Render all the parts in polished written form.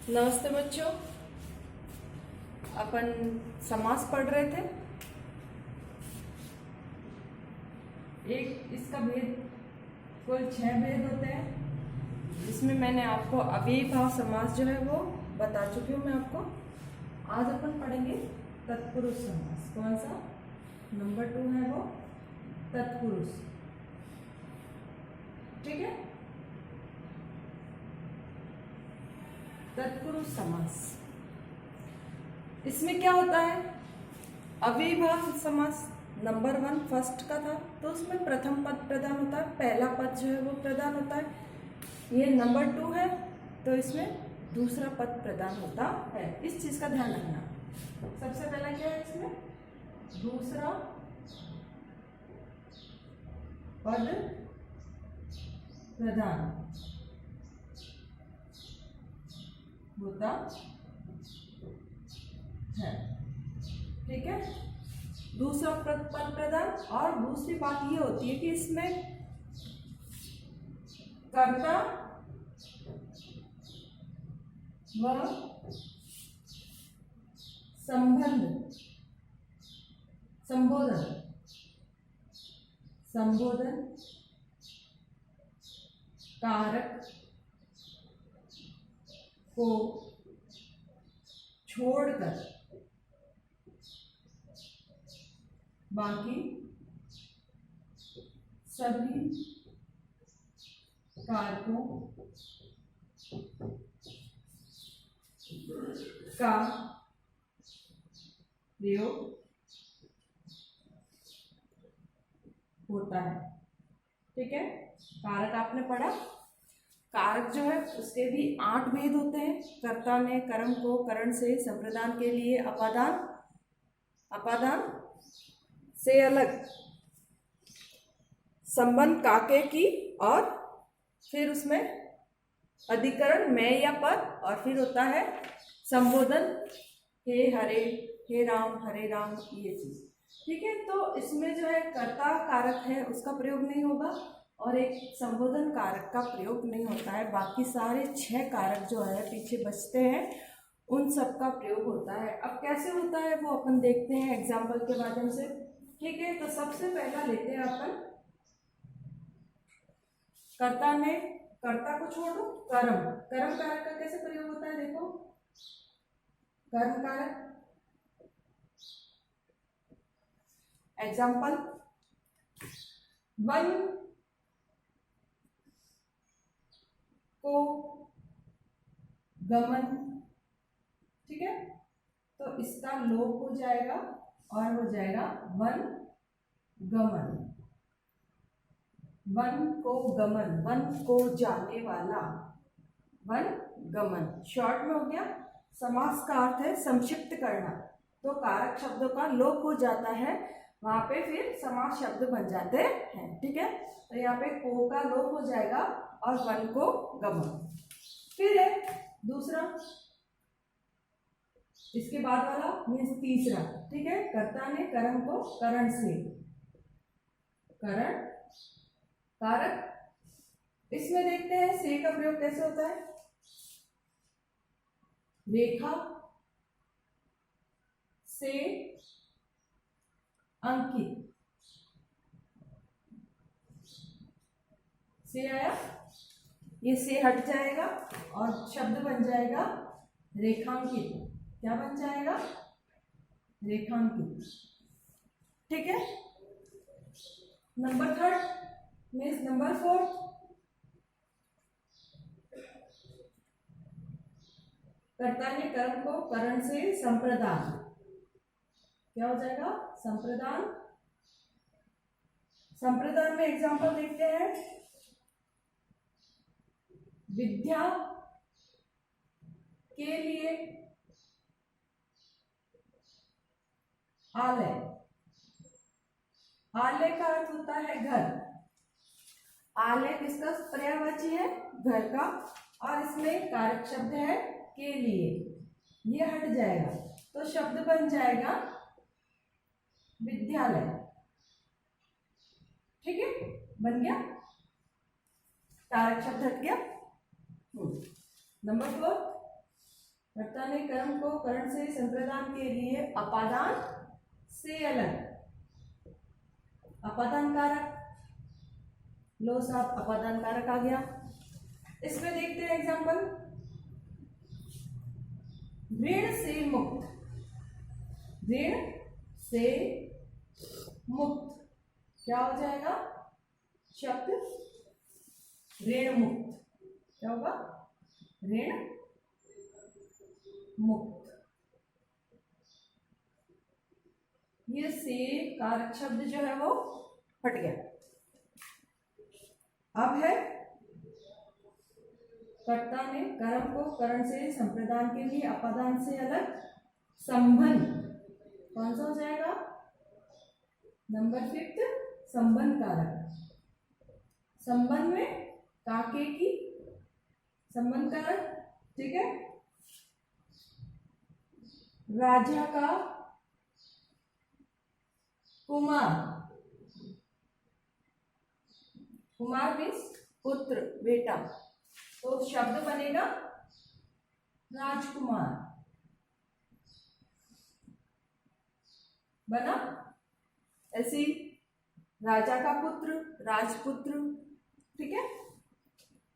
नमस्ते बच्चों। अपन समास पढ़ रहे थे। एक इसका भेद, कुल 6 भेद होते हैं, जिसमें मैंने आपको अव्ययीभाव समास जो है वो बता चुकी हूँ मैं आपको। आज अपन पढ़ेंगे तत्पुरुष समास। कौन सा? नंबर 2 है वो तत्पुरुष। ठीक है, तत्पुरुष समास। इसमें क्या होता है? अव्ययीभाव समास नंबर 1 फर्स्ट का था, तो उसमें प्रथम पद प्रदान होता है, पहला पद जो है वो प्रदान होता है। ये नंबर 2 है, तो इसमें दूसरा पद प्रदान होता है। इस चीज का ध्यान रखना। सबसे पहला क्या है इसमें? दूसरा पद प्रदान होता है। ठीक है, दूसरा पद प्रदान। और दूसरी बात ये होती है कि इसमें कर्ता व संबोधन कारक को छोड़कर बाकी सभी कारकों का प्रयोग होता है। ठीक है, कारक आपने पढ़ा। कारक जो है उसके भी 8 भेद होते हैं। कर्ता में कर्म को करण से, संप्रदान के लिए अपादान से अलग, संबंध काके की, और फिर उसमें अधिकरण में या पर, और फिर होता है संबोधन हे हरे, हे राम, हरे राम, ये चीज। ठीक है, तो इसमें जो है कर्ता कारक है उसका प्रयोग नहीं होगा और एक संबोधन कारक का प्रयोग नहीं होता है। बाकी सारे 6 कारक जो है पीछे बचते हैं, उन सब का प्रयोग होता है। अब कैसे होता है वो अपन देखते हैं एग्जाम्पल के माध्यम से। ठीक है, तो सबसे पहला लेते हैं अपन कर्ता में, कर्ता को छोड़ दो, कर्म कारक का कैसे प्रयोग होता है देखो। कर्म कारक एग्जाम्पल, वन को गमन। ठीक है, तो इसका लोप हो जाएगा और हो जाएगा वन गमन। वन को गमन, वन को जाने वाला, वन गमन। शॉर्ट में हो गया। समास का अर्थ है संक्षिप्त करना, तो कारक शब्दों का लोप हो जाता है, वहां पे फिर समास शब्द बन जाते हैं। ठीक है, तो यहाँ पे को का लोप हो जाएगा और वन को गमन। फिर है दूसरा, इसके बाद वाला मीन्स तीसरा। ठीक है, कर्ता ने कर्म को करण से, करण कारक। इसमें देखते हैं से का प्रयोग कैसे होता है। रेखा से अंकित, से आया, ये से हट जाएगा और शब्द बन जाएगा रेखांकित। क्या बन जाएगा? रेखांकित। ठीक है, नंबर 3 मीन्स नंबर 4, कर्ता ने कर्म को करण से संप्रदान। क्या हो जाएगा? संप्रदान। संप्रदान में एग्जांपल देखते हैं। विद्या के लिए आलय, आलय का अर्थ होता है घर। आलय किसका पर्यायवाची है? घर का। और इसमें कारक शब्द है के लिए, ये हट जाएगा तो शब्द बन जाएगा विद्यालय। ठीक है, बन गया, कारक शब्द हट गया। नंबर 4, कर्ता ने कर्म को करण से संप्रदान के लिए अपादान से अलग, अपादान कारक, लो साहब अपादान कारक आ गया। इसमें देखते हैं एग्जांपल, ऋण से मुक्त, ऋण से मुक्त क्या हो जाएगा शब्द ऋण मुक्त, क्या होगा ऋण मुक्त। ये से कारक शब्द जो है वो हट गया। अब है कर्ता ने कर्म को करण से संप्रदान के लिए अपादान से अलग संबंध, कौन सा हो जाएगा नंबर 5 संबंध कारक। संबंध में काके की संबंध कारक, ठीक है। राजा का कुमार, कुमार मीन्स पुत्र बेटा, तो शब्द बनेगा राजकुमार, बना। ऐसी राजा का पुत्र राजपुत्र, ठीक है।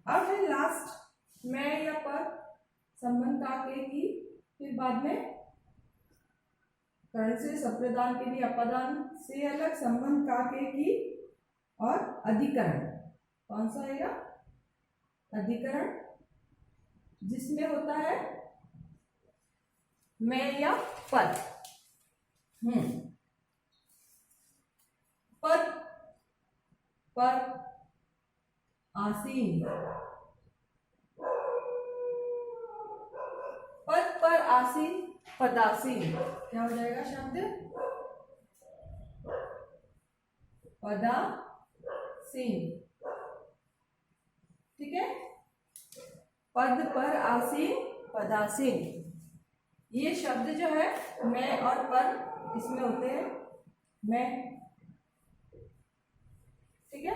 अब है लास्ट मैं या पर संबंध काके की, फिर बाद में करण से संप्रदान के लिए अपादान से अलग संबंध काके की और अधिकरण, कौन सा आएगा अधिकरण, जिसमें होता है मैं या पद। पद पर आसीन, पद पर आसीन पदासीन, क्या हो जाएगा शब्द पदासीन, ठीक है। पद पर आसीन पदासीन, ये शब्द जो है मैं और पद इसमें होते हैं मैं, ठीक है।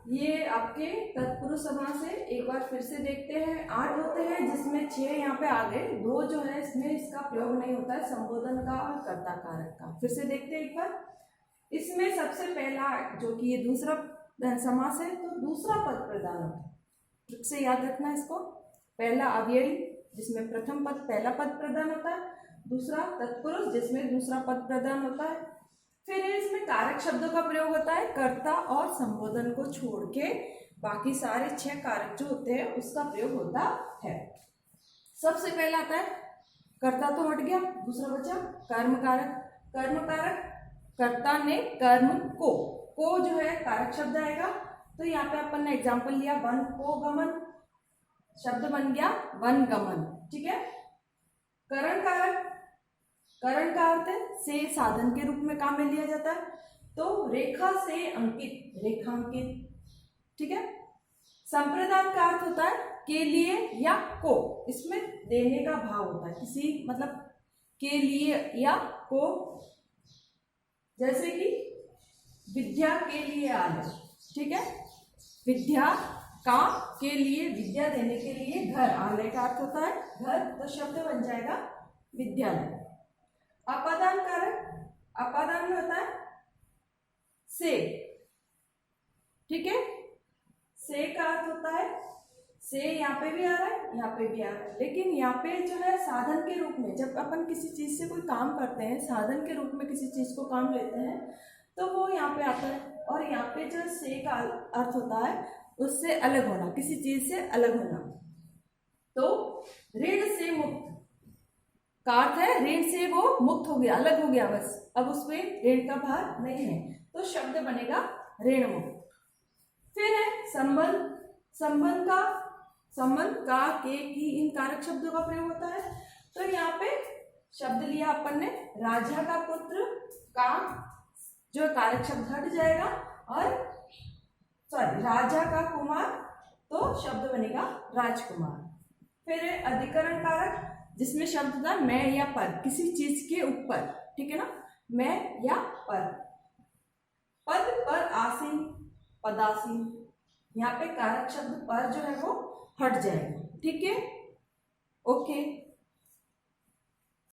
ये आपके तत्पुरुष समास है। एक बार फिर से देखते हैं, 8 होते हैं जिसमें 6 यहाँ पे आ गए, 2 जो है इसमें इसका प्रयोग नहीं होता है संबोधन का और कर्ता कारक का। फिर से देखते हैं एक बार, इसमें सबसे पहला जो कि ये दूसरा समास है तो दूसरा पद प्रधान होता है, फिर से याद रखना इसको। पहला अव्ययी जिसमें प्रथम पद पहला पद प्रधान होता है, दूसरा तत्पुरुष जिसमें दूसरा पद प्रधान होता है, फिर इसमें कारक शब्दों का प्रयोग होता है कर्ता और संबोधन को छोड़ के बाकी सारे 6 कारक जो होते हैं उसका प्रयोग होता है। सबसे पहला आता है कर्ता, तो हट गया, दूसरा बचा कर्म कारक। कर्म कारक कर्ता ने कर्म को जो है कारक शब्द आएगा, तो यहाँ पे अपन ने एग्जाम्पल लिया वन को गमन, शब्द बन गया वन गमन, ठीक है। करण कारक, करण का अर्थ है से साधन के रूप में काम में लिया जाता है, तो रेखा से अंकित रेखांकित, ठीक है। संप्रदान का अर्थ होता है के लिए या को, इसमें देने का भाव होता है किसी, मतलब के लिए या को, जैसे कि विद्या के लिए आलय, ठीक है। विद्या का के लिए, विद्या देने के लिए घर, आलय का अर्थ होता है घर, तो शब्द बन जाएगा विद्यालय। अपादान कारक, अपादान में होता है से, ठीक है। से का अर्थ होता है से, यहाँ पे भी आ रहा है यहाँ पे भी आ रहा है, लेकिन यहाँ पे जो है साधन के रूप में, जब अपन किसी चीज से कोई काम करते हैं साधन के रूप में किसी चीज को काम लेते हैं तो वो यहाँ पे आता है, और यहाँ पे जो से का अर्थ होता है उससे अलग होना, किसी चीज से अलग होना। तो ऋण से मुक्त का अर्थ है ऋण से वो मुक्त हो गया, अलग हो गया, बस अब उसमें ऋण का भार नहीं है, तो शब्द बनेगा ऋण मुक्त। फिर है संबंध, संबंध का के की इन कारक शब्दों का प्रयोग होता है, तो यहाँ पे शब्द लिया अपन ने राजा का पुत्र का जो कारक शब्द हट जाएगा, और सॉरी राजा का कुमार, तो शब्द बनेगा राजकुमार। फिर है अधिकरण कारक, जिसमें शब्द था मैं या पर, किसी चीज के ऊपर, ठीक है ना, मैं या पर। पद पर आसीन पदासीन, यहाँ पे कारक शब्द पर जो है वो हट जाएगा, ठीक है। ओके।